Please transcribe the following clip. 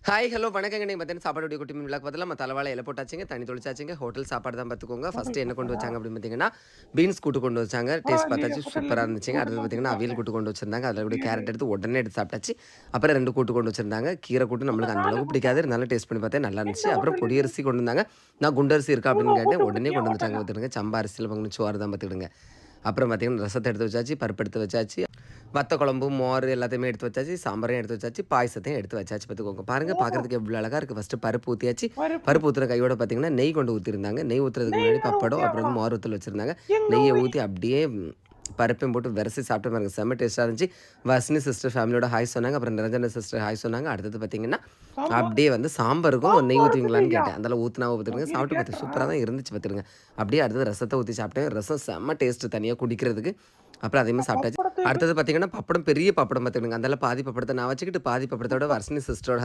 Hi, hello வணக்கங்க. இன்னைக்கு மத்தியானம் சாப்பாடு குட்டி மீன் விழாக்கு பதிலா நம்ம தலவாழை இலை போட்டாச்சுங்க. தண்ணி தொளிச்சாச்சுங்க. ஹோட்டல் சாப்பாடு தான் பார்த்துக்கோங்க. ஃபர்ஸ்ட்டு என்ன கொண்டு வச்சாங்க அப்படின்னு பார்த்தீங்கன்னா, பீன்ஸ் கூட்டு கொண்டு வச்சாங்க. டேஸ்ட் பரவாயில்லையே! பார்த்தாச்சு ஹோட்டல்ல சூப்பரா பீன்ஸ் இருந்துச்சுங்க. போட்டு அடுத்தது பார்த்தீங்கன்னா, குடுக்குறாங்க. அவியல் கூட்டு கொண்டு வச்சிருந்தாங்க. அதில அப்படியே ஐயய்யோ! கேரட் எடுத்து உடனே எடுத்து சாப்பிட்டாச்சு. அப்புறம் 2 கூட்டு கொண்டு வச்சிருந்தாங்க. கீரை கூட்டு அந்த நம்மளுக்கு அந்த 4 அளவுக்கு கூட்டம் பிடிக்காது. இருந்தாலும் டேஸ்ட் பண்ணி பார்த்தேன் நல்லா எந்த இருந்துச்சு. அப்புறம் ஹோட்டல்ல பொடி இது? அரிசி கொண்டு வந்தாங்க. நான் குண்டு அரிசி இருக்கா இவ்ளோ அப்படின்னு கேட்டேன். கூட்டு உடனே வந்திருக்கீங்க கொண்டு வந்துட்டாங்க ஹோட்டல்ல. பார்த்துடுங்க. சம்பா அரிசியில பங்குன சோறு தான் பார்த்துக்கிடுங்க. அப்புறம் பார்த்தீங்கன்னா, ரசத்த எடுத்து வச்சாச்சு, பருப்பு எடுத்து வச்சாச்சு. வத்த குழம்பு, மோர் எல்லாத்தையுமே எடுத்து வச்சாச்சு. சாம்பாரையும் எடுத்து வச்சாச்சு. பாயாசத்தையும் எடுத்து வச்சாச்சு பார்த்துக்கோங்க. பாருங்க ஓஹோ! பார்க்கறதுக்கு எவ்வளோ அழகா இருக்கு. ஃபர்ஸ்ட்டு பருப்பு ஊத்தியாச்சு. பருப்பு. பருப்பு ஊத்துற கையோட பார்த்தீங்கன்னா, நெய் கொண்டு ஊத்திருந்தாங்க. நெய் ஊத்துறதுக்கு நெய் முன்னாடி வேற பப்படம், அப்புறம் ஊத்தியாங்களா? வந்து மோர் வத்தல் வச்சிருந்தாங்க. எங்க நெய்ய ஊய்? ஊத்தி அப்படியே பருப்பையும் போட்டு வெரசி சாப்பிட்டு பாருங்க. செம்ம டேஸ்ட்டா இருந்துச்சு. வர்ஷினி சிஸ்டர் ஃபேமிலியோட ஹாய் சொன்னாங்க. அப்புறம் நிரஞ்சனா சிஸ்டர் ஹாய் சொன்னாங்க. அடுத்தது பார்த்தீங்கன்னா, சாம்பார். அப்படியே வந்து சாம்பாருக்கும் நெய் சாம்பாருக்கு ஊத்துவீங்களான்னு நெய்யா? கேட்டேன். அதெல்லாம் ஊத்துனாவா பார்த்துருங்க. அப்படின்னு சாப்பிட்டு பார்த்தேன். சூப்பரா கேட்டேன். தான் இருந்துச்சு பார்த்துருங்க. அப்படியே அடுத்தது ரசத்த ஊத்தி சாப்பிட்டேன். ரசம் செம்ம டேஸ்ட்டு தனியா குடிக்கிறதுக்கு. அப்புறம் அதையுமே சாப்பிட்டாச்சு. பப்படத்துக்கு அடுத்தது பார்த்தீங்கன்னா, பப்படம் பெரிய பப்படம் பார்த்துக்கங்க. அந்தால பாதி பப்படத்த நான் வச்சுக்கிட்டு, பாதி பப்படத்தோட வர்ஷினி சிஸ்டரோட